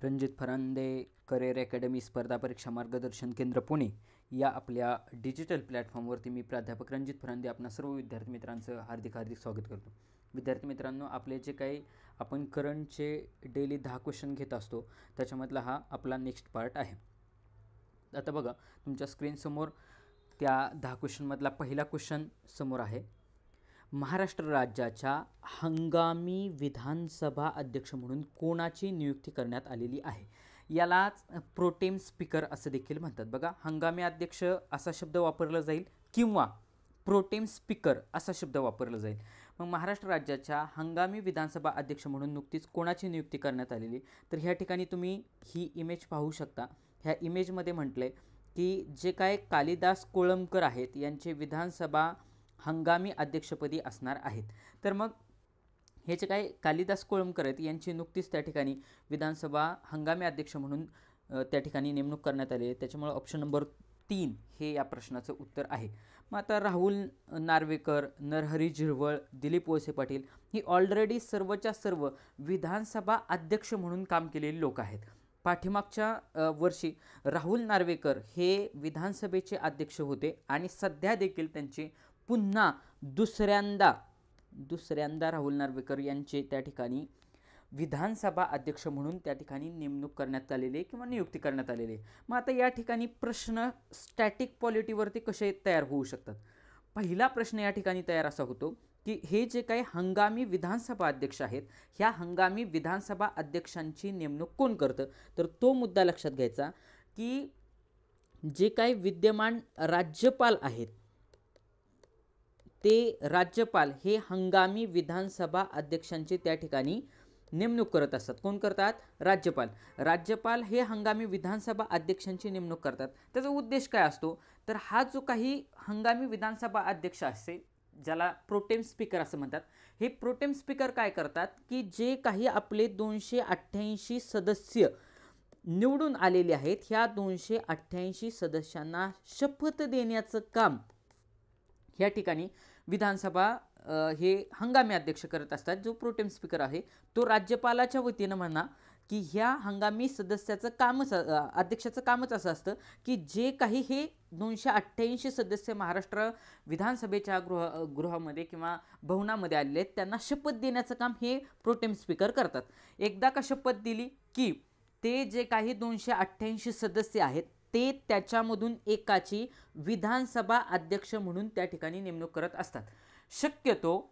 Ranjit Farande career academy स्पर्धा परीक्षा मार्गदर्शन केंद्र पुणे या आपल्या डिजिटल प्लॅटफॉर्मवरती मी प्राध्यापक रणजित फरांदे आपणा सर्व विद्यार्थी मित्रांचं हार्दिक स्वागत करतो। विद्यार्थी मित्रांनो, आपले जे काही आपण करंटचे डेली 10 क्वेश्चन घेत असतो त्याच्यामधला हा आपला नेक्स्ट पार्ट आहे। आता बघा, तुमच्या स्क्रीन समोर त्या 10 क्वेश्चनमधला पहिला क्वेश्चन समोर आहे। महाराष्ट्र राज्याच्या हंगामी विधानसभा अध्यक्ष म्हणून कोणाची नियुक्ती करण्यात आलेली आहे? यालाच प्रोटेम स्पीकर असं देखील म्हणतात। बघा, हंगामी अध्यक्ष असा शब्द वापरला जाईल किंवा प्रोटेम स्पीकर असा शब्द वापरला जाईल। मग महाराष्ट्र राज्याच्या हंगामी विधानसभा अध्यक्ष म्हणून नुकतीच कोणाची नियुक्ती करण्यात आलेली? तर ह्या ठिकाणी तुम्ही ही इमेज पाहू शकता। ह्या इमेजमध्ये म्हटलंय की जे काय कालिदास कोळंबकर आहेत यांचे विधानसभा हंगामी अध्यक्षपदी असणार आहेत। तर मग हे जे काय कालिदास कोळंबकर आहेत यांची नुकतीच त्या ठिकाणी विधानसभा हंगामी अध्यक्ष म्हणून त्या ठिकाणी नेमणूक करण्यात आली आहे। त्याच्यामुळे ऑप्शन नंबर 3 हे या प्रश्नाचं उत्तर आहे। मग आता राहुल नार्वेकर, नरहरी झिरवळ, दिलीप वळसे पाटील ही ऑलरेडी सर्वच्या सर्व विधानसभा अध्यक्ष म्हणून काम केलेली लोक आहेत। पाठीमागच्या वर्षी राहुल नार्वेकर हे विधानसभेचे अध्यक्ष होते आणि सध्या देखील त्यांची पुन्हा दुसऱ्यांदा राहुल नार्वेकर यांचे त्या ठिकाणी विधानसभा अध्यक्ष म्हणून त्या ठिकाणी नेमणूक करण्यात आलेली किंवा नियुक्ती करण्यात आलेली। मग आता या ठिकाणी प्रश्न स्टॅटिक पॉलिटीवरती कसे तयार होऊ शकतात? पहिला प्रश्न या ठिकाणी तयार असा होतो की हे जे काही हंगामी विधानसभा अध्यक्ष आहेत, ह्या हंगामी विधानसभा अध्यक्षांची नेमणूक कोण करतं? तर तो मुद्दा लक्षात घ्यायचा की जे काही विद्यमान राज्यपाल आहेत ते राज्यपाल हे हंगामी विधानसभा अध्यक्षांची त्या ठिकाणी नेमणूक करत असतात। कोण करतात? राज्यपाल हे हंगामी विधानसभा अध्यक्षांची नेमणूक करतात। त्याचा उद्देश काय असतो? तर हा जो काही हंगामी विधानसभा अध्यक्ष असेल, ज्याला प्रोटेम स्पीकर असं म्हणतात, हे प्रोटेम स्पीकर काय करतात की जे काही आपले 288 सदस्य निवडून आलेले आहेत, ह्या 288 सदस्यांना शपथ देण्याचं काम या ठिकाणी विधानसभा हे हंगामी अध्यक्ष करत असतात। जो प्रोटेम स्पीकर आहे तो राज्यपालाच्या वतीनं म्हणा की ह्या हंगामी सदस्याचं कामच अध्यक्षाचं कामच असं असतं की जे काही हे 288 सदस्य महाराष्ट्र विधानसभेच्या गृहामध्ये किंवा भवनामध्ये आलेले आहेत त्यांना शपथ देण्याचं काम हे प्रोटेम स्पीकर करतात। एकदा का शपथ दिली की ते जे काही 288 सदस्य आहेत ते त्याच्यामधून एकाची विधानसभा अध्यक्ष म्हणून त्या ठिकाणी नेमणूक करत असतात। शक्यतो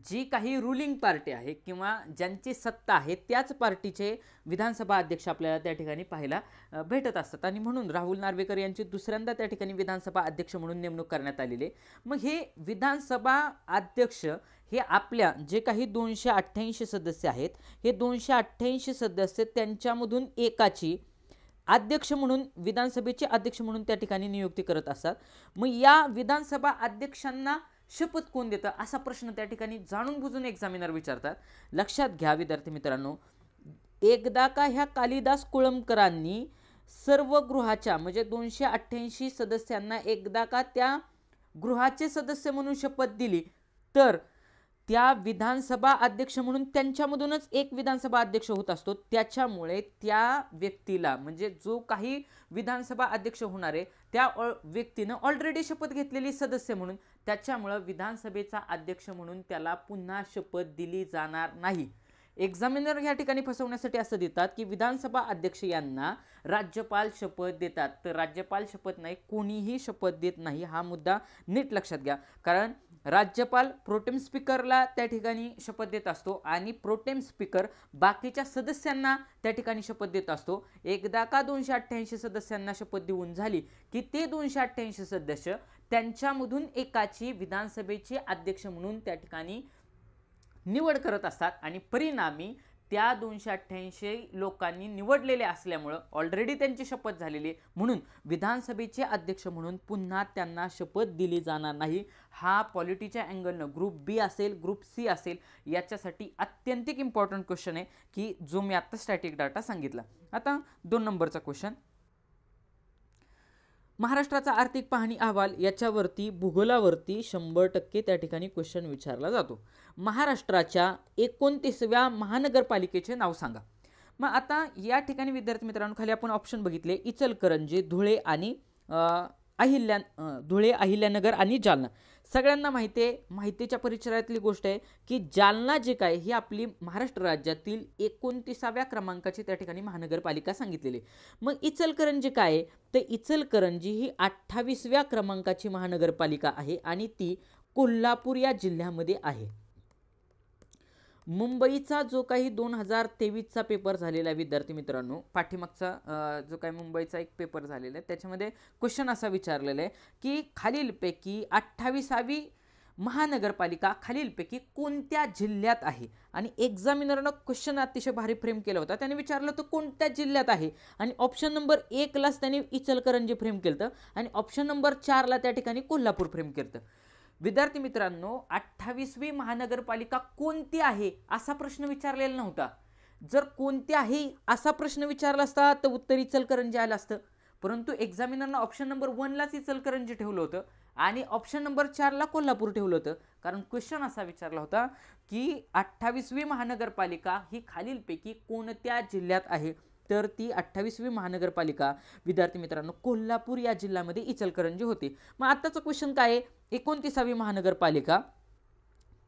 जी काही रुलिंग पार्टी आहे किंवा ज्यांची सत्ता आहे त्याच पार्टीचे विधानसभा अध्यक्ष आपल्याला त्या ठिकाणी पाहायला भेटत असतात आणि म्हणून राहुल नार्वेकर यांची दुसऱ्यांदा त्या ठिकाणी विधानसभा अध्यक्ष म्हणून नेमणूक करण्यात आलेली आहे। मग हे विधानसभा अध्यक्ष हे आपल्या जे काही 288 सदस्य आहेत, हे 288 सदस्य त्यांच्यामधून एकाची अध्यक्ष म्हणून विधानसभेचे अध्यक्ष म्हणून त्या ठिकाणी नियुक्ती करत असतात। मग या विधानसभा अध्यक्षांना शपथ कोण देतं असा प्रश्न त्या ठिकाणी जाणून बुजून एक्झामिनर विचारतात। लक्षात घ्या विद्यार्थी मित्रांनो, एकदा का ह्या कालिदास कोळंबकरांनी सर्व गृहाच्या म्हणजे 288 सदस्यांना एकदा का त्या गृहाचे सदस्य म्हणून शपथ दिली तर त्या विधानसभा अध्यक्ष म्हणून त्यांच्यामधूनच एक विधानसभा अध्यक्ष होत असतो। त्याच्यामुळे त्या व्यक्तीला म्हणजे जो काही विधानसभा अध्यक्ष होणार आहे त्या व्यक्तीनं ऑलरेडी शपथ घेतलेली सदस्य म्हणून, त्याच्यामुळे विधानसभेचा अध्यक्ष म्हणून त्याला पुन्हा शपथ दिली जाणार नाही। एक्झामिनर या ठिकाणी फसवण्यासाठी असं देतात की विधानसभा अध्यक्ष यांना राज्यपाल शपथ देतात, तर राज्यपाल शपथ नाही, कोणीही शपथ देत नाही। हा मुद्दा नीट लक्षात घ्या, कारण राज्यपाल प्रोटेम स्पीकरला त्या ठिकाणी शपथ देत असतो आणि प्रोटेम स्पीकर बाकीच्या सदस्यांना त्या ठिकाणी शपथ देत असतो। एकदा का 288 सदस्यांना शपथ देऊन झाली की ते 288 सदस्य त्यांच्यामधून एकाची विधानसभेचे अध्यक्ष म्हणून त्या ठिकाणी निवड करत असतात आणि परिणामी त्या 288 लोकांनी निवडलेले असल्यामुळे ऑलरेडी त्यांची शपथ झालेली, म्हणून विधानसभेचे अध्यक्ष म्हणून पुन्हा त्यांना शपथ दिली जाणार नाही। हा पॉलिटीच्या अँगलनं ग्रुप बी असेल ग्रुप सी असेल याच्यासाठी अत्यंतिक इम्पॉर्टंट क्वेश्चन आहे की जो मी आता स्टॅटिक डाटा सांगितला। आता 2 नंबरचा क्वेश्चन, महाराष्ट्राचा आर्थिक पाहणी अहवाल याच्यावरती भूगोलावरती 100% त्या ठिकाणी क्वेश्चन विचारला जातो। महाराष्ट्राच्या 29व्या महानगरपालिकेचे नाव सांगा। मग आता या ठिकाणी विद्यार्थी मित्रांनो खाली आपण ऑप्शन बघितले, इचलकरंजी, धुळे आणि धुळे, अहिल्यानगर आणि जालना. सगळ्यांना माहिती आहे, माहितीच्या परिचयातली गोष्ट आहे की जालना जे काय ही आपली महाराष्ट्र राज्यातील 29व्या क्रमांकाची त्या ठिकाणी महानगरपालिका सांगितलेली. मग इचलकरंजी काय आहे, तर इचलकरंजी ही 28व्या क्रमांकाची महानगरपालिका आहे आणि ती कोल्हापूर या जिल्ह्यामध्ये आहे. मुंबईचा जो काही 2023चा पेपर झालेला आहे विद्यार्थी मित्रांनो, पाठीमागचा जो काही मुंबईचा एक पेपर झालेला आहे त्याच्यामध्ये क्वेश्चन असा विचारलेला आहे की खालीलपैकी 28वी महानगरपालिका खालीलपैकी कोणत्या जिल्ह्यात आहे. आणि एक्झामिनरनं क्वेश्चन अतिशय भारी फ्रेम केला होता. त्याने विचारलं तर कोणत्या जिल्ह्यात आहे आणि ऑप्शन नंबर 1लाच त्याने इचलकरंजी फ्रेम केलं आणि ऑप्शन नंबर 4ला त्या ठिकाणी कोल्हापूर फ्रेम केलं. विद्यार्थी मित्रांनो 28वी महानगरपालिका कोणती आहे असा प्रश्न विचारलेला नव्हता. जर कोणती आहे असा प्रश्न विचारला असता तर उत्तर इचलकरंजी आलं असतं, परंतु एक्झामिनरनं ऑप्शन नंबर 1लाच इचलकरंजी ठेवलं होतं आणि ऑप्शन नंबर 4ला कोल्हापूर ठेवलं होतं. कारण क्वेश्चन असा विचारला होता की 28वी महानगरपालिका ही खालीलपैकी कोणत्या जिल्ह्यात आहे, तर ती 28वी महानगरपालिका विद्यार्थी मित्रांनो कोल्हापूर या जिल्ह्यामध्ये इचलकरंजी होती. मग आताचं क्वेश्चन काय आहे, 29वी महानगरपालिका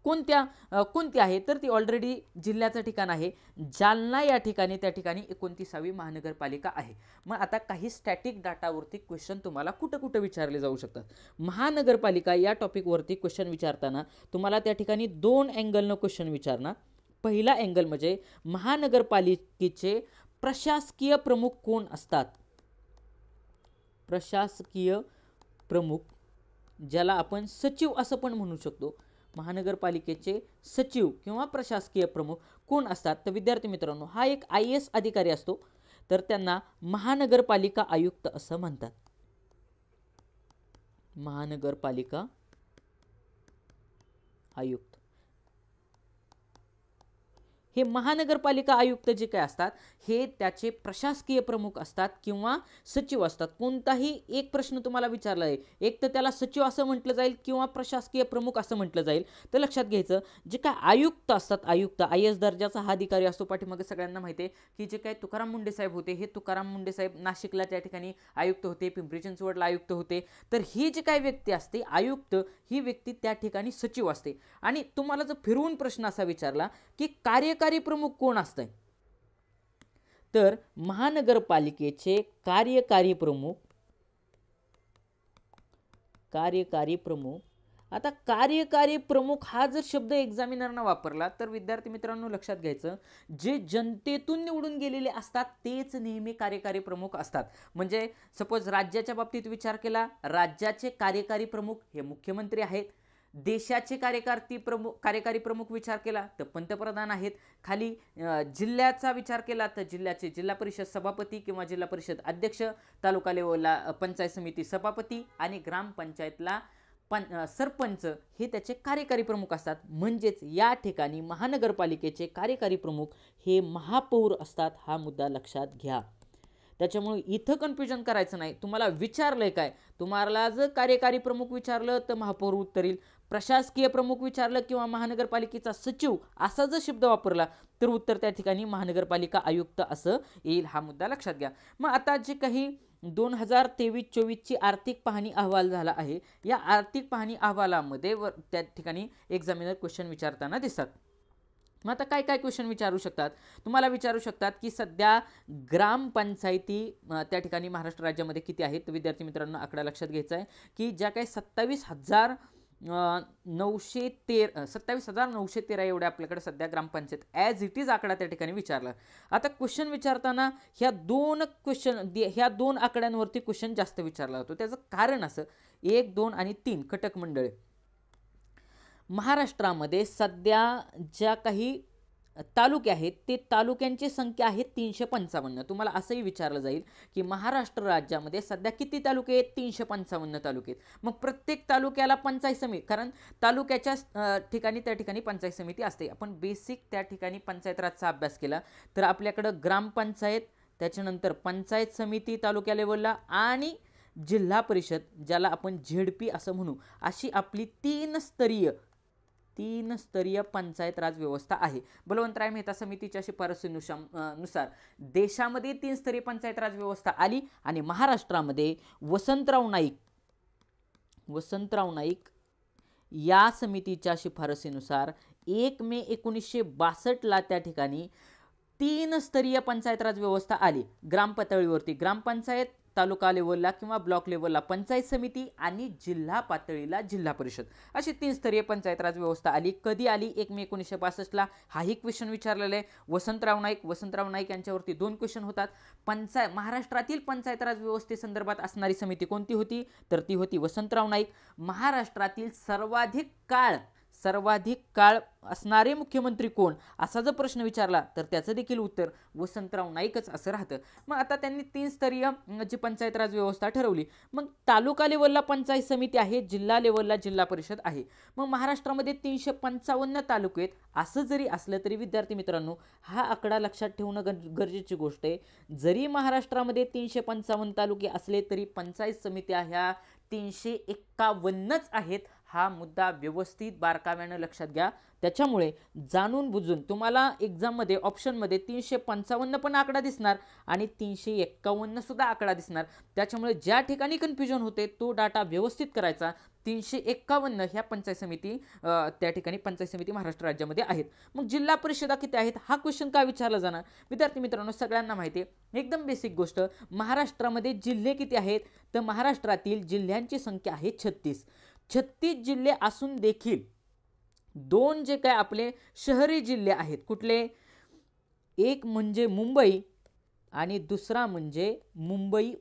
कोणती आहे, तर ती ऑलरेडी जिल्ह्याचं ठिकाण आहे जालना या ठिकाणी, त्या ठिकाणी 29वी महानगरपालिका आहे. मग आता काही स्टॅटिक डाटावरती क्वेश्चन तुम्हाला कुठं कुठं विचारले जाऊ शकतात. महानगरपालिका या टॉपिकवरती क्वेश्चन विचारताना तुम्हाला त्या ठिकाणी 2 अँगलनं क्वेश्चन विचारणार. पहिला अँगल म्हणजे महानगरपालिकेचे प्रशासकीय प्रमुख कोण असतात. प्रशासकीय प्रमुख ज्याला आपण सचिव असं पण म्हणू शकतो, महानगरपालिकेचे सचिव किंवा प्रशासकीय प्रमुख कोण असतात. तर विद्यार्थी मित्रांनो हा एक IAS अधिकारी असतो, तर त्यांना महानगरपालिका आयुक्त असं म्हणतात. महानगरपालिका आयुक्त हे महानगरपालिका आयुक्त जे काय असतात हे त्याचे प्रशासकीय प्रमुख असतात किंवा सचिव असतात. कोणताही एक प्रश्न तुम्हाला विचारला आहे, एक तर त्याला सचिव असं म्हटलं जाईल किंवा प्रशासकीय प्रमुख असं म्हटलं जाईल. तर लक्षात घ्यायचं जे काय आयुक्त असतात, आयुक्त IAS दर्जाचा हा अधिकारी असतो. पाठीमागे सगळ्यांना माहिती आहे की जे काय तुकाराम मुंडे साहेब होते, हे तुकाराम मुंडे साहेब नाशिकला त्या ठिकाणी आयुक्त होते, पिंपरी चिंचवडला आयुक्त होते. तर ही जी काय व्यक्ती असते आयुक्त, ही व्यक्ती त्या ठिकाणी सचिव असते. आणि तुम्हाला जर फिरवून प्रश्न असा विचारला की कार्यकारी प्रमुख कोण असतंय, तर महानगरपालिकेचे कार्यकारी प्रमुख. आता कार्यकारी प्रमुख हा जर शब्द एक्झामिनरनं वापरला तर विद्यार्थी मित्रांनो लक्षात घ्यायचं, जे जनतेतून निवडून गेलेले असतात तेच नेहमी कार्यकारी प्रमुख असतात. म्हणजे सपोज राज्याच्या बाबतीत विचार केला, राज्याचे कार्यकारी प्रमुख हे मुख्यमंत्री आहेत. देशाचे कार्यकारी प्रमुख विचार केला तर पंतप्रधान आहेत. खाली जिल्ह्याचा विचार केला तर जिल्ह्याचे जिल्हा परिषद सभापती किंवा जिल्हा परिषद अध्यक्ष, तालुका लेवलला पंचायत समिती सभापती आणि ग्रामपंचायतला सरपंच हे त्याचे कार्यकारी प्रमुख असतात. म्हणजेच या ठिकाणी महानगरपालिकेचे कार्यकारी प्रमुख हे महापौर असतात. हा मुद्दा लक्षात घ्या. त्याच्यामुळे इथं कन्फ्युजन करायचं नाही. तुम्हाला विचारलंय काय, तुम्हाला जर कार्यकारी प्रमुख विचारलं तर महापौर उत्तर येईल, प्रशासकीय प्रमुख विचारलं किंवा महानगरपालिकेचा सचिव असा जर शब्द वापरला तर उत्तर त्या ठिकाणी महानगरपालिका आयुक्त असं येईल. हा मुद्दा लक्षात घ्या. मग आता जे काही 2023-24ची आर्थिक पाहणी अहवाल झाला आहे, या आर्थिक पाहणी अहवालामध्ये त्या ठिकाणी एक्झामिनर क्वेश्चन विचारताना दिसतात. मग आता काय काय क्वेश्चन विचारू शकतात, तुम्हाला विचारू शकतात की सध्या ग्रामपंचायती त्या ठिकाणी महाराष्ट्र राज्यामध्ये किती आहेत. तर विद्यार्थी मित्रांनो आकडा लक्षात घ्यायचा आहे की ज्या काही 27,913 एवढ्या आपल्याकडे सध्या ग्रामपंचायत ॲज इट इज आकडा त्या ठिकाणी विचारला. आता क्वेश्चन विचारताना ह्या दोन आकड्यांवरती क्वेश्चन जास्त विचारला होतो. त्याचं कारण असं 1, 2 आणि 3 कटक मंडळे महाराष्ट्रामध्ये सध्या ज्या काही तालुके आहेत ते तालुक्यांची संख्या आहे 355. तुम्हाला असंही विचारलं जाईल की महाराष्ट्र राज्यामध्ये सध्या किती तालुके आहेत, 355 तालुके आहेत. मग प्रत्येक तालुक्याला पंचायत समिती, कारण तालुक्याच्या ठिकाणी त्या ठिकाणी पंचायत समिती असते. आपण बेसिक त्या ठिकाणी पंचायत राजचा अभ्यास केला तर आपल्याकडं ग्रामपंचायत, त्याच्यानंतर पंचायत समिती तालुक्या लेवलला आणि जिल्हा परिषद ज्याला आपण ZP असं म्हणू, अशी आपली 3 स्तरीय तीन स्तरीय पंचायत राज व्यवस्था आहे. बलवंतराय मेहता समितीच्या शिफारसीनुसार देशामध्ये तीन स्तरीय पंचायत राज व्यवस्था आली आणि महाराष्ट्रामध्ये वसंतराव नाईक या समितीच्या शिफारसीनुसार 1 मे 1962 त्या ठिकाणी तीन स्तरीय पंचायत राज व्यवस्था आली. ग्राम पातळीवरती ग्रामपंचायत, तालुका लेवलला किंवा ब्लॉक लेवलला पंचायत समिती आणि जिल्हा पातळीला जिल्हा परिषद अशी तीन स्तरीय पंचायत राज व्यवस्था आली. कधी आली? 1 मे 1962 हाही क्वेश्चन विचारलेला आहे. वसंतराव नाईक यांच्यावरती 2 क्वेश्चन होतात. महाराष्ट्रातील पंचायत राज व्यवस्थेसंदर्भात असणारी समिती कोणती होती? तर ती होती वसंतराव नाईक. महाराष्ट्रातील सर्वाधिक काळ असणारे मुख्यमंत्री कोण असा जर प्रश्न विचारला तर त्याचं देखील उत्तर वसंतराव नाईकच असं राहतं. मग आता त्यांनी तीन स्तरीय जी पंचायत राज व्यवस्था ठरवली. मग तालुका लेवलला पंचायत समिती आहे, जिल्हा लेवलला जिल्हा परिषद आहे. मग महाराष्ट्रामध्ये 355 तालुके आहेत. असं जरी असलं तरी विद्यार्थी मित्रांनो हा आकडा लक्षात ठेवणं गरजेची गोष्ट आहे. जरी महाराष्ट्रामध्ये 355 तालुके असले तरी पंचायत समित्या ह्या 351च आहेत. हा मुद्दा व्यवस्थित बारकाव्याने लक्षात घ्या. त्याच्यामुळे जाणून बुजून तुम्हाला एग्जाममध्ये ऑप्शनमध्ये 355 पण आकडा दिसणार आणि 351 सुद्धा आकडा दिसणार. त्याच्यामुळे ज्या ठिकाणी कन्फ्युजन होते तो डाटा व्यवस्थित करायचा. 351 ह्या पंचायत समिती त्या ठिकाणी पंचायत समिती महाराष्ट्र राज्यामध्ये आहेत. मग जिल्हा परिषदा किती आहेत हा क्वेश्चन का विचारला जाणार? विद्यार्थी मित्रांनो सगळ्यांना माहिती आहे एकदम बेसिक गोष्ट, महाराष्ट्रामध्ये जिल्हे किती आहेत? तर महाराष्ट्रातील जिल्ह्यांची संख्या आहे 36. 36 जिल्हे असून देखील 2 जे काय आपले शहरी जिल्हे आहेत, कुठले? एक म्हणजे मुंबई आणि दुसरा म्हणजे मुंबई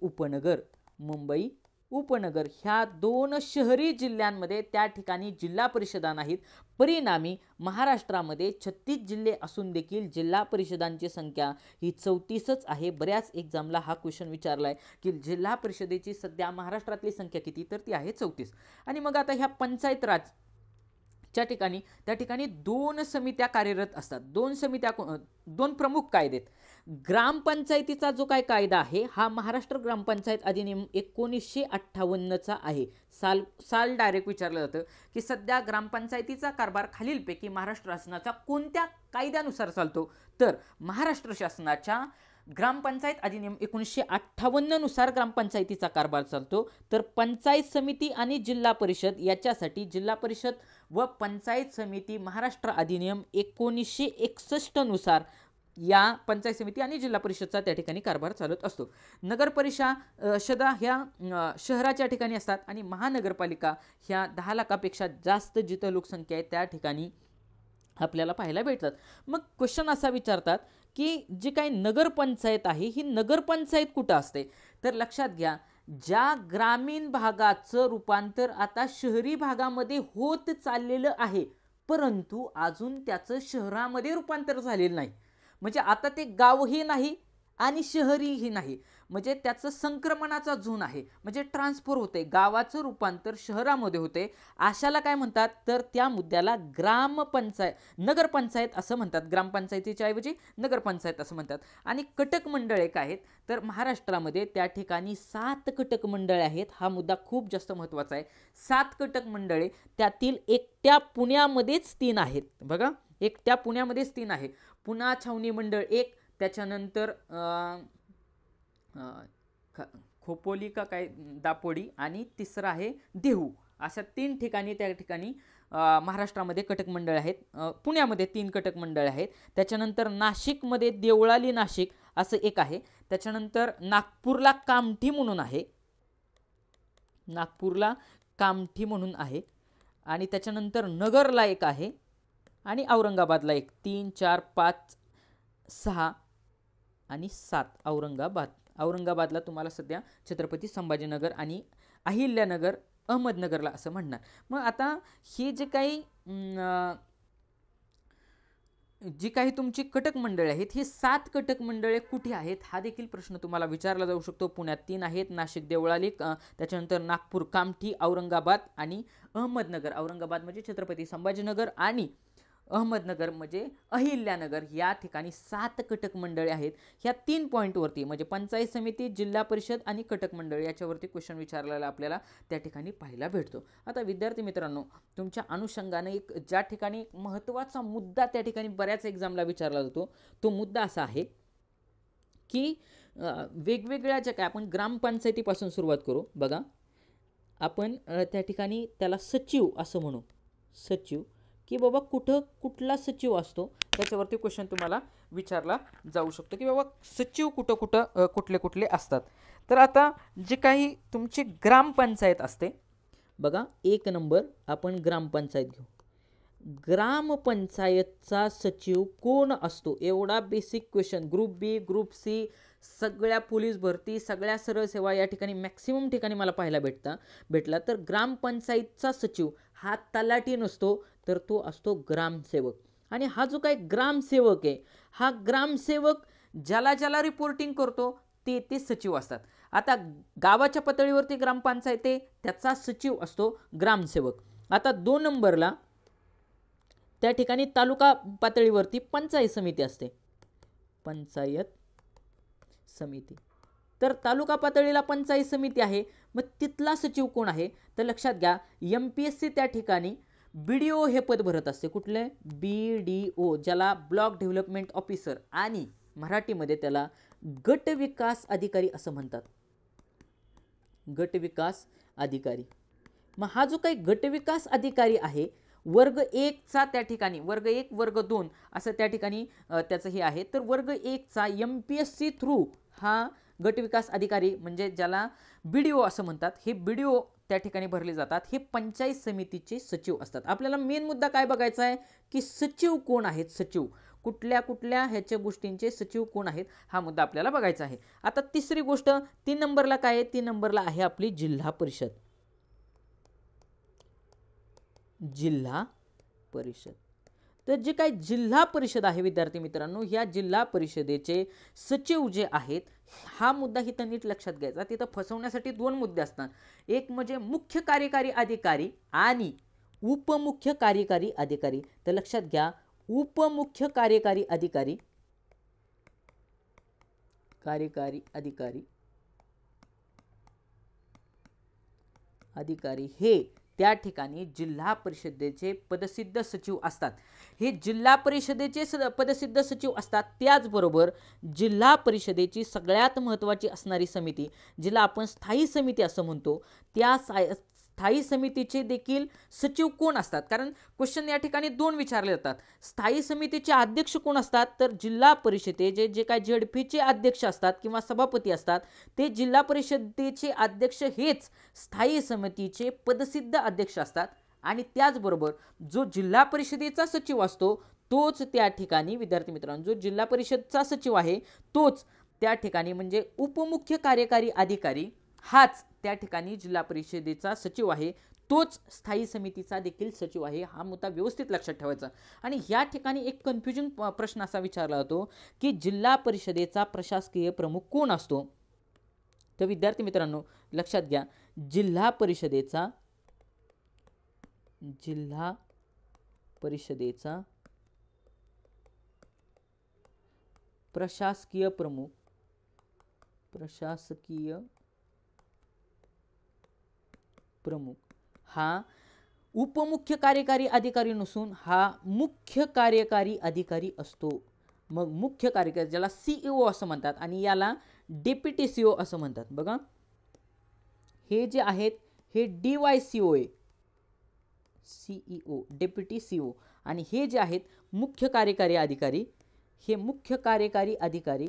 उपनगर. ह्या 2 शहरी जिल्ह्यांमध्ये त्या ठिकाणी जिल्हा परिषदा नाहीत. परिणामी महाराष्ट्रामध्ये 36 जिल्हे असून देखील जिल्हा परिषदांची संख्या ही 34च आहे. बऱ्याच एक्झामला हा क्वेश्चन विचारलाय की जिल्हा परिषदेची सध्या महाराष्ट्रातली संख्या किती? तर ती आहे 34. आणि मग आता ह्या पंचायत राज त्या ठिकाणी 2 समित्या कार्यरत असतात. 2 प्रमुख कायदे आहेत. ग्रामपंचायतीचा जो काय कायदा आहे हा महाराष्ट्र ग्रामपंचायत अधिनियम 1958चा आहे. साल डायरेक्ट विचारलं जातं की सध्या ग्रामपंचायतीचा कारभार खालीलपैकी महाराष्ट्र शासनाच्या कोणत्या कायद्यानुसार चालतो? तर महाराष्ट्र शासनाच्या ग्रामपंचायत अधिनियम 1958 नुसार ग्रामपंचायतीचा कारभार चालतो. तर पंचायत समिती आणि जिल्हा परिषद याच्यासाठी जिल्हा परिषद व पंचायत समिती महाराष्ट्र अधिनियम 1961 नुसार या पंचायत समिती आणि जिल्हा परिषदचा त्या ठिकाणी कारभार चालत असतो. नगर परिषदा ह्या शहराच्या ठिकाणी असतात आणि महानगरपालिका ह्या 10 लाखापेक्षा जास्त जिथं लोकसंख्या आहे त्या ठिकाणी आपल्याला पाहायला भेटतात. मग क्वेश्चन असा विचारतात की जी काही नगरपंचायत आहे ही नगरपंचायत कुठं असते? तर लक्षात घ्या, ज्या ग्रामीण भागाचं रूपांतर आता शहरी भागामध्ये होत चाललेलं आहे परंतु अजून त्याचं शहरामध्ये रूपांतर झालेलं नाही. म्हणजे आता ते गावही नाही आणि शहरीही नाही, म्हणजे त्याचं संक्रमणाचा झोन आहे, म्हणजे ट्रान्सफर होते, गावाचं रूपांतर शहरामध्ये होते. अशाला काय म्हणतात? तर त्या मुद्द्याला नगरपंचायत असं म्हणतात. ग्रामपंचायतीच्या ऐवजी नगरपंचायत असं म्हणतात. आणि कटक मंडळे काय आहेत? तर महाराष्ट्रामध्ये त्या ठिकाणी 7 कटक मंडळे आहेत. हा मुद्दा खूप जास्त महत्त्वाचा आहे. 7 कटक मंडळे, त्यातील एकट्या पुण्यामध्येच 3 आहेत. बघा, एकट्या पुण्यामध्येच 3 आहे. पुणा छावणी मंडळ 1, त्याच्यानंतर खोपोली का काय दापोडी आणि तिसरा आहे देहू. अशा 3 ठिकाणी त्या ठिकाणी महाराष्ट्रामध्ये कटक मंडळ आहेत. पुण्यामध्ये 3 कटक मंडळ आहेत. त्याच्यानंतर नाशिकमध्ये देवळाली नाशिक असं एक आहे. त्याच्यानंतर नागपूरला कामठी म्हणून आहे. आणि त्याच्यानंतर नगरला एक आहे आणि औरंगाबादला एक. 3, 4, 5, 6 आणि 7 औरंगाबादला तुम्हाला सध्या छत्रपती संभाजीनगर आणि अहिल्यानगर अहमदनगरला असं म्हणणार. मग आता हे जे काही तुमची कटक मंडळे आहेत ही 7 कटक मंडळे कुठे आहेत हा देखील प्रश्न तुम्हाला विचारला जाऊ शकतो. पुण्यात 3 आहेत, नाशिक देवळाली, त्याच्यानंतर नागपूर कामठी, औरंगाबाद आणि अहमदनगर. औरंगाबाद म्हणजे छत्रपती संभाजीनगर आणि अहमदनगर म्हणजे अहिल्यानगर या ठिकाणी 7 कटक मंडळे आहेत. ह्या 3 पॉईंटवरती म्हणजे पंचायत समिती, जिल्हा परिषद आणि कटक मंडळ याच्यावरती क्वेश्चन विचारलेला आपल्याला त्या ठिकाणी पाहायला भेटतो. आता विद्यार्थी मित्रांनो, तुमच्या अनुषंगाने एक ज्या ठिकाणी एक महत्त्वाचा मुद्दा त्या ठिकाणी बऱ्याच एक्झामला विचारला जातो, तो मुद्दा असा आहे की वेगवेगळ्या ज्या काय आपण ग्रामपंचायतीपासून सुरुवात करू. बघा, आपण त्या ठिकाणी त्याला सचिव असं म्हणू. सचिव की बाबा कुठला सचिव असतो त्याच्यावरती क्वेश्चन तुम्हाला विचारला जाऊ शकतो की बाबा सचिव कुठले असतात. तर आता जे काही तुमची ग्रामपंचायत असते, बघा 1 नंबर आपण ग्रामपंचायत घेऊ. ग्रामपंचायतचा सचिव कोण असतो? एवढा बेसिक क्वेश्चन ग्रुप बी, ग्रुप सी, सगळ्या पोलीस भरती, सगळ्या सरळ सेवा या ठिकाणी मॅक्सिमम ठिकाणी मला पाहायला भेटला. तर ग्रामपंचायतचा सचिव हा तलाठी नसतो, तर तो असतो ग्रामसेवक. आणि हा जो काही ग्रामसेवक आहे, हा ग्रामसेवक ज्याला रिपोर्टिंग करतो ते सचिव असतात. आता गावाच्या पातळीवरती ग्रामपंचायत आहे, त्याचा सचिव असतो ग्रामसेवक. आता 2 नंबरला त्या ठिकाणी तालुका पातळीवरती पंचायत समिती असते. पंचायत समिती. तर तालुका पातळीला पंचायत समिती आहे, मग तिथला सचिव कोण आहे? तर लक्षात घ्या, MPSC त्या ठिकाणी BDO हे पद भरत असते. कुठले? BDO, ज्याला ब्लॉक डेव्हलपमेंट ऑफिसर आणि मराठीमध्ये त्याला गट विकास अधिकारी असं म्हणतात. गट विकास अधिकारी. मग हा जो काही गट विकास अधिकारी आहे, वर्ग 1 चा त्या ठिकाणी वर्ग 1 वर्ग 2 असं त्या ठिकाणी त्याचं हे आहे. तर वर्ग 1 चा MPSC थ्रू हा गट विकास अधिकारी म्हणजे ज्याला BDO असं म्हणतात, हे BDO त्या ठिकाणी भरले जातात. हे पंचायत समितीचे सचिव असतात. आपल्याला मेन मुद्दा काय बघायचा आहे की सचिव कोण आहेत, सचिव कुठल्या ह्याच्या गोष्टींचे सचिव कोण आहेत, हा मुद्दा आपल्याला बघायचा आहे. आता तिसरी गोष्ट 3 नंबरला काय आहे? 3 नंबरला आहे आपली जिल्हा परिषद. जिल्हा परिषद. तर जे काही जिल्हा परिषद आहे विद्यार्थी मित्रांनो, या जिल्हा परिषदेचे सचिव जे आहेत, हा मुद्दा इथं नीट लक्षात घ्यायचा. तिथं फसवण्यासाठी 2 मुद्दे असतात. एक म्हणजे मुख्य कार्यकारी अधिकारी आणि उपमुख्य कार्यकारी अधिकारी. तर लक्षात घ्या, उपमुख्य कार्यकारी अधिकारी हे त्या ठिकाणी जिल्हा परिषदेचे पदसिद्ध सचिव असतात. हे जिल्हा परिषदेचे पदसिद्ध सचिव असतात. त्याचबरोबर जिल्हा परिषदेची सगळ्यात महत्त्वाची असणारी समिती, जिला आपण स्थायी समिती असं म्हणतो, त्या स्थायी समितीचे देखील सचिव कोण असतात? कारण क्वेश्चन या ठिकाणी 2 विचारले जातात. स्थायी समितीचे अध्यक्ष कोण असतात? तर जिल्हा परिषदेचे जे काय झेडपीचे अध्यक्ष असतात किंवा सभापती असतात, ते जिल्हा परिषदेचे अध्यक्ष हेच स्थायी समितीचे पदसिद्ध अध्यक्ष असतात. आणि त्याचबरोबर जो जिल्हा परिषदेचा सचिव असतो, तोच त्या ठिकाणी विद्यार्थी मित्रांनो, जो जिल्हा परिषदचा सचिव आहे, तोच त्या ठिकाणी म्हणजे उपमुख्य कार्यकारी अधिकारी हाच त्या ठिकाणी जिल्हा परिषदेचा सचिव आहे, तोच स्थायी समितीचा देखील सचिव आहे. हा मुद्दा व्यवस्थित लक्षात ठेवायचा. आणि या ठिकाणी एक कन्फ्युजन प्रश्न असा विचारला जातो की जिल्हा परिषदेचा प्रशासकीय प्रमुख कोण असतो? तर विद्यार्थी मित्रांनो लक्षात घ्या, जिल्हा परिषदेचा प्रशासकीय प्रमुख हा उपमुख्य कार्यकारी अधिकारी नसून हा मुख्य कार्यकारी अधिकारी असतो. मग मुख्य कार्यकारी ज्याला CEO असं म्हणतात आणि याला डेप्युटी CEO असं म्हणतात. बघा, हे जे आहेत हे DYCO आहे, CEO डेप्युटी CEO, आणि हे जे आहेत मुख्य कार्यकारी अधिकारी, हे मुख्य कार्यकारी अधिकारी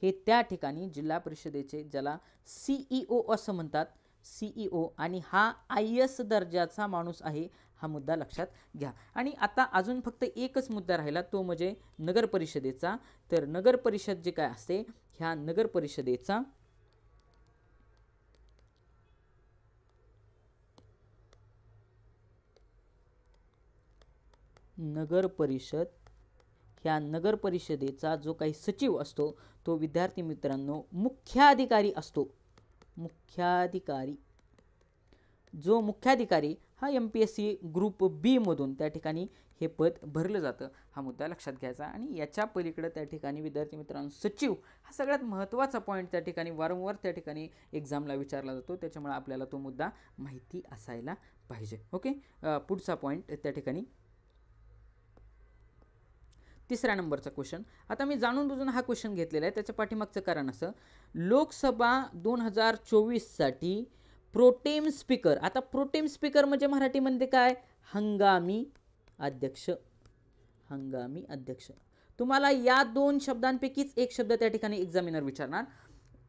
हे त्या ठिकाणी जिल्हा परिषदेचे ज्याला CEO असं म्हणतात, CEO, आणि हा IS दर्जाचा माणूस आहे. हा मुद्दा लक्षात घ्या. आणि आता अजून फक्त एकच मुद्दा राहिला, तो म्हणजे नगर परिषदेचा. तर नगर परिषद जे काय असते, ह्या नगर परिषदेचा नगर परिषद, ह्या नगर परिषदेचा जो काही सचिव असतो तो विद्यार्थी मित्रांनो मुख्याधिकारी असतो. मुख्याधिकारी, जो मुख्याधिकारी हा MPSC ग्रुप बी मधून त्या ठिकाणी हे पद भरलं जातं, हा मुद्दा लक्षात घ्यायचा. आणि याच्या पलीकडे त्या ठिकाणी विद्यार्थी मित्रांनो सचिव हा सगळ्यात महत्त्वाचा पॉईंट त्या ठिकाणी वारंवार त्या ठिकाणी एक्झामला विचारला जातो, त्याच्यामुळे आपल्याला तो मुद्दा माहिती असायला पाहिजे. ओके, पुढचा पॉईंट त्या ठिकाणी तिसऱ्या नंबरचा क्वेश्चन. आता मी जाणून बुजून हा क्वेश्चन घेतलेला आहे, त्याच्या पाठीमागचं कारण असं, लोकसभा 2024 साठी प्रोटेम स्पीकर. आता प्रोटेम स्पीकर म्हणजे मराठीमध्ये काय, हंगामी अध्यक्ष. हंगामी अध्यक्ष. तुम्हाला या दोन शब्दांपैकीच एक शब्द त्या ठिकाणी एक्झामिनर विचारणार.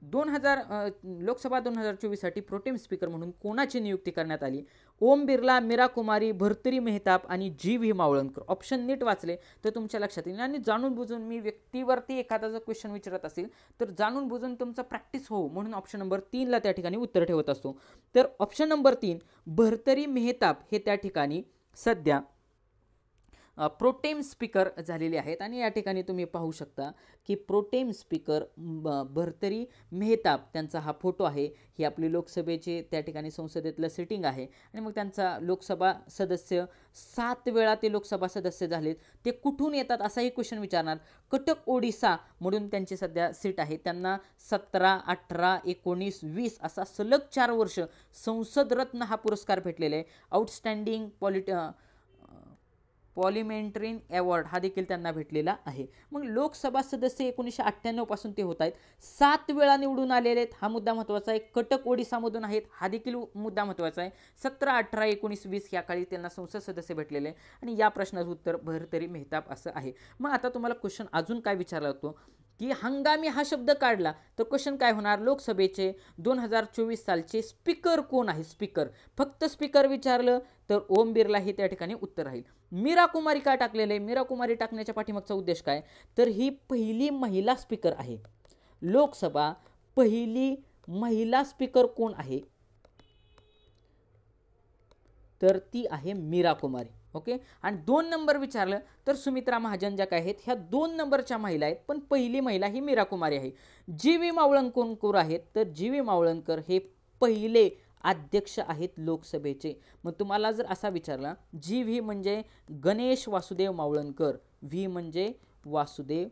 लोकसभा 2024 साठी प्रोटेम स्पीकर म्हणून कोणाची नियुक्ती करण्यात आली? ओम बिर्ला, मीरा कुमारी, भर्तरी मेहताब आणि GV मावळणकर. ऑप्शन नीट वाचले तर तुमच्या लक्षात येईल. आणि जाणून बुजून मी व्यक्तीवरती एखादा जर क्वेश्चन विचारत असेल तर जाणून बुजून तुमचं प्रॅक्टिस हो म्हणून ऑप्शन नंबर 3 ला त्या ठिकाणी उत्तर ठेवत असतो. तर ऑप्शन नंबर 3 भर्तरी मेहताब हे त्या ठिकाणी सध्या प्रोटेम स्पीकर झालेले आहेत. आणि या ठिकाणी तुम्ही पाहू शकता की प्रोटेम स्पीकर भर्तरी मेहताब त्यांचा हा फोटो आहे. ही आपली लोकसभेचे त्या ठिकाणी संसदेतलं सिटिंग आहे. आणि मग त्यांचा लोकसभा सदस्य 7 वेळा ते लोकसभा सदस्य झालेत. ते कुठून येतात असाही क्वेश्चन विचारणार. कटक ओडिसा म्हणून त्यांची सध्या सीट आहे. त्यांना 17, 18, 19, 20 असा सलग 4 वर्ष संसद रत्न हा पुरस्कार भेटलेला आहे. आउटस्टँडिंग पॉलिमेंटरीन अवॉर्ड हा देखील त्यांना भेटलेला आहे. मग लोकसभा सदस्य 1998 पासून ते होत आहेत. 7 वेळा निवडून आलेले आहेत, हा मुद्दा महत्त्वाचा आहे. कटक ओडिसामधून आहेत, हा देखील मुद्दा महत्त्वाचा आहे. 17, 18, 19, 20 या काळी त्यांना संसद सदस्य भेटलेले आहे. आणि या प्रश्नाचं उत्तर भर्तरी मेहताब असं आहे. मग आता तुम्हाला क्वेश्चन अजून काय विचारला जातो की हंगामी हा शब्द काढला तर क्वेश्चन काय होणार, लोकसभेचे 2024 सालचे स्पीकर कोण आहे? स्पीकर, फक्त स्पीकर विचारलं तर ओम बिर्ला हे त्या ठिकाणी उत्तर राहील. मीरा कुमारी का टाकलेलं आहे? मीरा कुमारी टाकण्याच्या पाठीमागचा उद्देश काय, तर ही पहिली महिला स्पीकर आहे. लोकसभा पहिली महिला स्पीकर कोण आहे, तर ती आहे मीरा कुमारी. ओके, आणि 2 नंबर विचारलं तर सुमित्रा महाजन ज्या काय आहेत ह्या 2 नंबरच्या महिला आहेत, पण पहिली महिला ही मीरा कुमारी आहे. GV मावळणकर आहेत, तर GV मावळणकर हे पहिले अध्यक्ष आहेत लोकसभेचे. मग तुम्हाला जर असा विचारला, GV म्हणजे गणेश वासुदेव मावळणकर, V म्हणजे वासुदेव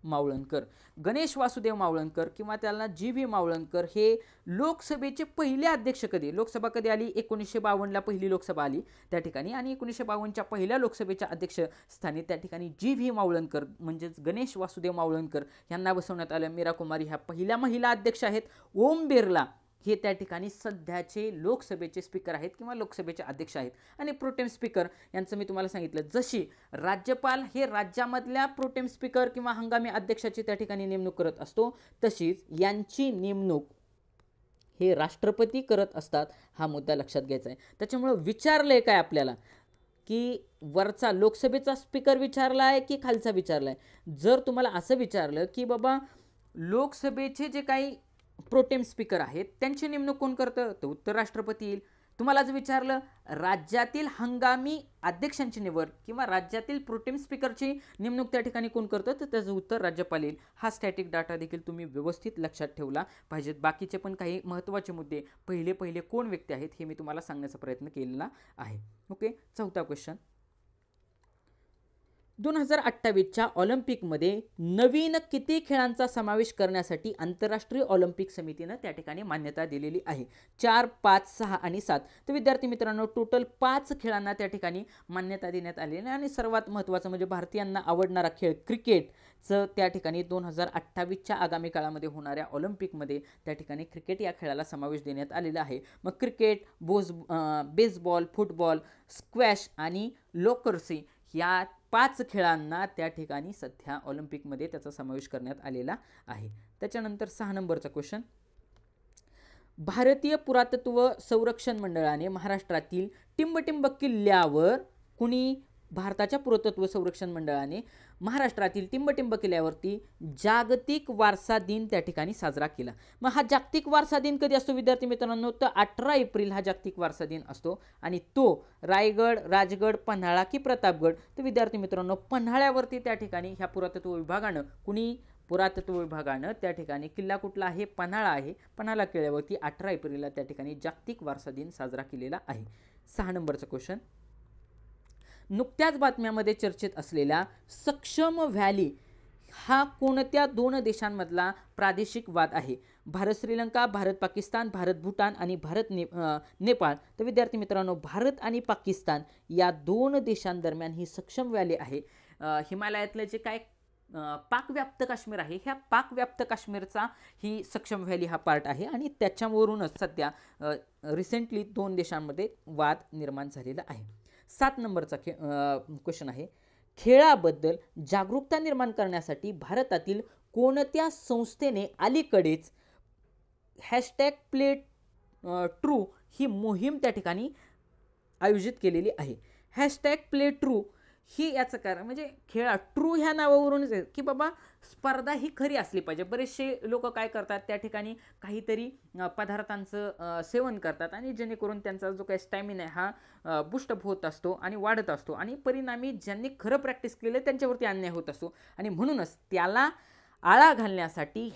मावळणकर, गणेश वासुदेव मावळणकर किंवा त्याला GV मावळणकर हे लोकसभेचे पहिले अध्यक्ष कधी, लोकसभा कधी आली, 1952 ला पहिली लोकसभा आली त्या ठिकाणी. आणि 1952च्या पहिल्या लोकसभेच्या अध्यक्ष स्थानी त्या ठिकाणी GV मावळणकर म्हणजेच गणेश वासुदेव मावळणकर यांना बसवण्यात आलं. मीरा कुमारी ह्या पहिल्या महिला अध्यक्ष आहेत. ओम बिर्ला हे त्या ठिकाणी सध्याचे लोकसभेचे स्पीकर आहेत किंवा लोकसभेचे अध्यक्ष आहेत. आणि प्रोटेम स्पीकर यांचं मी तुम्हाला सांगितलं, जशी राज्यपाल हे राज्यामधल्या प्रोटेम स्पीकर किंवा हंगामी अध्यक्षाची त्या ठिकाणी नेमणूक करत असतो, तशीच यांची नेमणूक हे राष्ट्रपती करत असतात. हा मुद्दा लक्षात घ्यायचा आहे. त्याच्यामुळे विचारलंय काय आपल्याला की वरचा लोकसभेचा स्पीकर विचारला आहे की खालचा विचारला आहे. जर तुम्हाला असं विचारलं की बाबा लोकसभेचे जे काही प्रोटेम स्पीकर आहेत त्यांची नेमणूक कोण करतं, तर उत्तर राष्ट्रपती येईल. तुम्हाला जर विचारलं राज्यातील हंगामी अध्यक्षांची निवड किंवा राज्यातील प्रोटेम स्पीकरची नेमणूक त्या ठिकाणी कोण करतं, तर त्याचं उत्तर राज्यपाल येईल. हा स्टॅटिक डाटा देखील तुम्ही व्यवस्थित लक्षात ठेवला पाहिजेत. बाकीचे पण काही महत्त्वाचे मुद्दे पहिले कोण व्यक्ती आहेत हे मी तुम्हाला सांगण्याचा प्रयत्न केलेला आहे. ओके, चौथा क्वेश्चन. 2028च्या ऑलिम्पिकमध्ये नवीन किती खेळांचा समावेश करण्यासाठी आंतरराष्ट्रीय ऑलिम्पिक समितीनं त्या ठिकाणी मान्यता दिलेली आहे? 4, 5, 6 आणि 7. तर विद्यार्थी मित्रांनो टोटल 5 खेळांना त्या ठिकाणी मान्यता देण्यात आलेली आहे. आणि सर्वात महत्त्वाचं म्हणजे भारतीयांना आवडणारा खेळ क्रिकेटचं त्या ठिकाणी 2028च्या आगामी काळामध्ये होणाऱ्या ऑलिम्पिकमध्ये त्या ठिकाणी क्रिकेट या खेळाला समावेश देण्यात आलेला आहे. मग क्रिकेट, बेसबॉल, फुटबॉल, स्क्वॅश आणि लोकर्सी या 5 खेळांना त्या ठिकाणी सध्या ऑलिम्पिकमध्ये त्याचा समावेश करण्यात आलेला आहे. त्याच्यानंतर 6 नंबरचा क्वेश्चन. भारतीय पुरातत्व संरक्षण मंडळाने महाराष्ट्रातील टिंबटिंब किल्ल्यावर भारताच्या पुरातत्व संरक्षण मंडळाने महाराष्ट्रातील टिंबटिंब किल्ल्यावरती जागतिक वारसा दिन त्या ठिकाणी साजरा केला. मग हा जागतिक वारसा दिन कधी असतो विद्यार्थी मित्रांनो, तर 18 एप्रिल हा जागतिक वारसा दिन असतो. आणि तो रायगड, राजगड, पन्हाळा की प्रतापगड, तर विद्यार्थी मित्रांनो पन्हाळ्यावरती त्या ठिकाणी ह्या पुरातत्व विभागानं पुरातत्व विभागानं त्या ठिकाणी किल्ला कुठला आहे, पन्हाळा आहे. पन्हाळा किल्ल्यावरती 18 एप्रिलला त्या ठिकाणी जागतिक वारसा दिन साजरा केलेला आहे. 6 नंबरचा क्वेश्चन, नुकत्याच बातम्यामध्ये चर्चेत असलेला सक्षम व्हॅली हा कोणत्या 2 देशांमधला प्रादेशिक वाद आहे? भारत श्रीलंका, भारत पाकिस्तान, भारत भूटान आणि भारत नेपाळ. तर विद्यार्थी मित्रांनो भारत आणि पाकिस्तान या 2 देशांदरम्यान ही सक्षम व्हॅली आहे. हिमालयातलं जे काय पाकव्याप्त काश्मीर आहे, ह्या पाकव्याप्त काश्मीरचा ही सक्षम व्हॅली हा पार्ट आहे. आणि त्याच्यावरूनच सध्या रिसेंटली 2 देशांमध्ये वाद निर्माण झालेला आहे. 7 नंबरचा क्वेश्चन आहे, खेळाबद्दल जागरूकता निर्माण करण्यासाठी भारतातील कोणत्या संस्थेने अलीकडेच #प्ले ट्रू ही मोहीम त्या ठिकाणी आयोजित केलेली आहे? #प्ले ट्रू ही याचं कारण म्हणजे खेळा ट्रू ह्या नावावरूनच आहे की बाबा स्पर्धा ही खरी असली पाहिजे. बरेचसे लोक काय करतात त्या ठिकाणी काहीतरी पदार्थांचं सेवन करतात आणि जेणेकरून त्यांचा जो काही स्टॅमिना आहे हा बुस्टअप होत असतो आणि वाढत असतो आणि परिणामी ज्यांनी खरं प्रॅक्टिस केलं त्यांच्यावरती अन्याय होत असतो. आणि म्हणूनच त्याला आळा घालण्यासाठी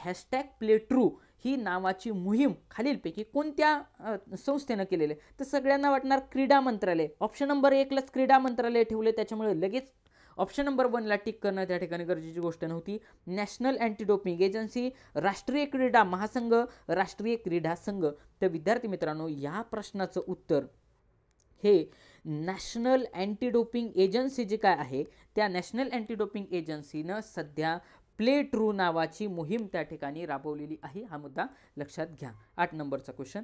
#प्ले ट्रू ही नावाची मोहीम खालीलपैकी कोणत्या संस्थेनं केलेली आहे? तर सगळ्यांना वाटणार क्रीडा मंत्रालय. ऑप्शन नंबर 1लाच क्रीडा मंत्रालय ठेवले, त्याच्यामुळे लगेच ऑप्शन नंबर 1ला टिक करणं त्या ठिकाणी गरजेची गोष्ट नव्हती. नॅशनल अँटी डोपिंग एजन्सी, राष्ट्रीय क्रीडा महासंघ, राष्ट्रीय क्रीडा संघ. तर विद्यार्थी मित्रांनो या प्रश्नाचं उत्तर हे नॅशनल अँटी डोपिंग एजन्सी जी काय आहे त्या नॅशनल अँटी डोपिंग एजन्सीनं सध्या प्ले ट्रू नावाची मोहीम त्या ठिकाणी राबवलेली आहे. हा मुद्दा लक्षात घ्या. 8 नंबरचा क्वेश्चन,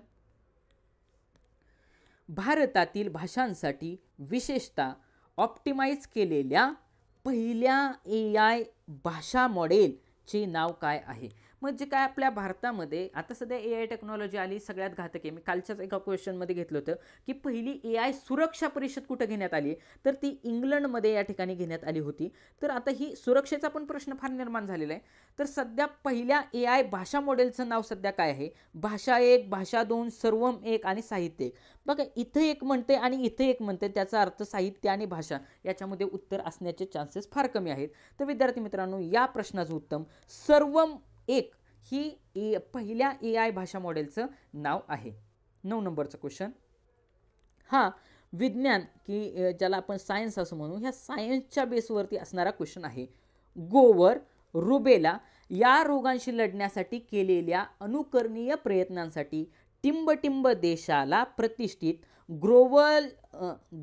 भारतातील भाषांसाठी विशेषतः ऑप्टिमाइज केलेल्या पहिल्या AI भाषा मॉडेलचे नाव काय आहे? म्हणजे काय आपल्या भारतामध्ये आता सध्या AI टेक्नॉलॉजी आली, सगळ्यात घातक आहे. मी कालच्याच एका क्वेश्चनमध्ये घेतलं होतं की पहिली AI सुरक्षा परिषद कुठं घेण्यात आली, तर ती इंग्लंडमध्ये या ठिकाणी घेण्यात आली होती. तर आता ही सुरक्षेचा पण प्रश्न फार निर्माण झालेला आहे. तर सध्या पहिल्या AI भाषा मॉडेलचं नाव सध्या काय आहे? भाषा 1, भाषा 2, सर्वम 1 आणि साहित्य 1. बघा इथं एक म्हणते आणि इथं एक म्हणते, त्याचा अर्थ साहित्य आणि भाषा याच्यामध्ये उत्तर असण्याचे चान्सेस फार कमी आहेत. तर विद्यार्थी मित्रांनो या प्रश्नाचं उत्तम सर्वम 1 ही पहिल्या AI भाषा मॉडेलचं नाव आहे. 9 नंबरचा क्वेश्चन, हा विज्ञान की ज्याला आपण सायन्स असं म्हणू, ह्या सायन्सच्या बेसवरती असणारा क्वेश्चन आहे. गोवर, रुबेला या रोगांशी लढण्यासाठी केलेल्या अनुकरणीय प्रयत्नांसाठी टिंबटिंब देशाला प्रतिष्ठित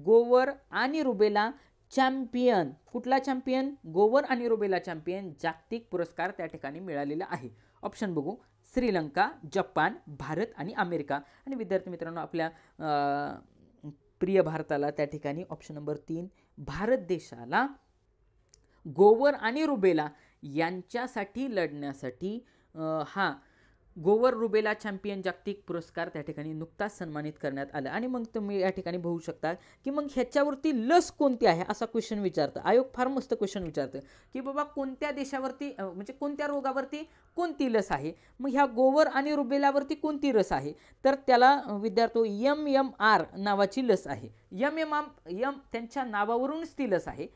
गोवर आणि रुबेला चॅम्पियन, कुठला चॅम्पियन? गोवर आणि रुबेला चॅम्पियन जागतिक पुरस्कार त्या ठिकाणी मिळालेला आहे. ऑप्शन बघू, श्रीलंका, जपान, भारत आणि अमेरिका. आणि विद्यार्थी मित्रांनो आपल्या प्रिय भारताला त्या ठिकाणी ऑप्शन नंबर 3 भारत देशाला गोवर आणि रुबेला यांच्यासाठी लढण्यासाठी हा गोवर रुबेला चॅम्पियन जागतिक पुरस्कार त्या ठिकाणी नुकताच सन्मानित करण्यात आला. आणि मग तुम्ही या ठिकाणी बघू शकता की मग ह्याच्यावरती लस कोणती आहे असा क्वेश्चन विचारतं आयोग. फार मस्त क्वेश्चन विचारतं की बाबा कोणत्या देशावरती म्हणजे कोणत्या रोगावरती कोणती लस आहे. मग ह्या गोवर आणि रुबेलावरती कोणती लस आहे, तर त्याला विद्यार्थी MMR नावाची लस आहे. त्यांच्या नावावरूनच ती लस आहे.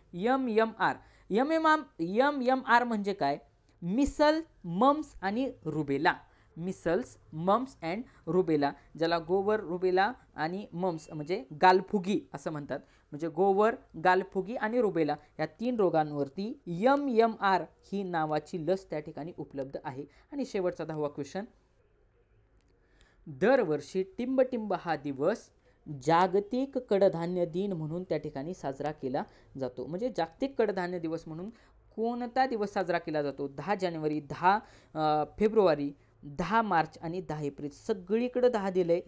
MMR म्हणजे काय? मिसल, मम्स आणि rubella. Measles, mumps and rubella, ज्याला गोवर, रुबेला आणि मम्स म्हणजे गालफुगी असं म्हणतात. म्हणजे गोवर, गालफुगी आणि रुबेला या 3 रोगांवरती MMR ही नावाची लस त्या ठिकाणी उपलब्ध आहे. आणि शेवटचा 10वा क्वेश्चन, दरवर्षी टिंबटिंब हा दिवस जागतिक कडधान्य दिन म्हणून त्या ठिकाणी साजरा केला जातो. म्हणजे जागतिक कडधान्य दिवस म्हणून कोणता दिवस साजरा केला जातो? 10 जानेवारी, 10 फेब्रुवारी, 10 मार्च आणि 10 एप्रिल. सगळीकडे 10 दिलंय.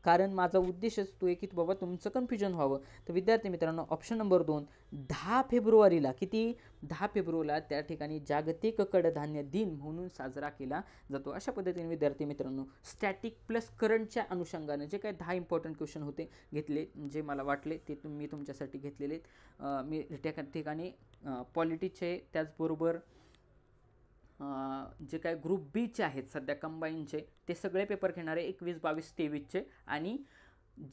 कारण माझा उद्देशच तो आहे की बाबा तुमचं कन्फ्युजन व्हावं. तर विद्यार्थी मित्रांनो, ऑप्शन नंबर 2, 10 फेब्रुवारीला किती 10 फेब्रुवारीला त्या ठिकाणी जागतिक कडधान्य दिन म्हणून साजरा केला जातो. अशा पद्धतीने विद्यार्थी मित्रांनो, स्टॅटिक प्लस करंटच्या अनुषंगाने जे काही 10 इम्पॉर्टंट क्वेश्चन होते घेतले, जे मला वाटले ते मी तुमच्यासाठी घेतलेले. मी त्या ठिकाणी पॉलिटिक्सचे, त्याचबरोबर जे काय ग्रुप बीचे आहेत सध्या कंबाईनचे, ते सगळे पेपर घेणारे 21, 22, 23चे, आणि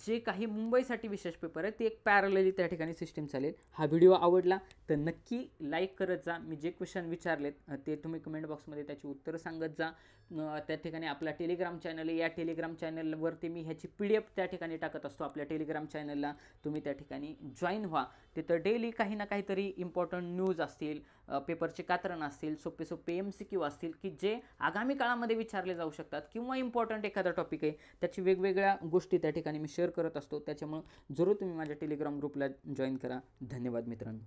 जे काही मुंबईसाठी विशेष पेपर आहे ते एक पॅरलली त्या ठिकाणी सिस्टीम चालेल. हा व्हिडिओ आवडला तर नक्की लाईक करत जा. मी जे क्वेश्चन विचारलेत ते तुम्ही कमेंट बॉक्समध्ये त्याची उत्तरं सांगत जा. त्या ठिकाणी आपला टेलिग्राम चॅनल आहे, या टेलिग्राम चॅनलवरती मी ह्याची PDF त्या ठिकाणी टाकत असतो. आपल्या टेलिग्राम चॅनलला तुम्ही त्या ठिकाणी जॉईन व्हा. तिथं डेली काही ना काहीतरी इम्पॉर्टंट न्यूज असतील, पेपरचे कात्रण असतील, सोपे सोपे MCQ असतील की जे आगामी काळामध्ये विचारले जाऊ शकतात, किंवा इम्पॉर्टंट एखादा टॉपिक आहे त्याची वेगवेगळ्या गोष्टी त्या ठिकाणी मी शेअर करत असतो. त्याच्यामुळे जरूर तुम्ही माझ्या टेलिग्राम ग्रुपला जॉईन करा. धन्यवाद मित्रांनो.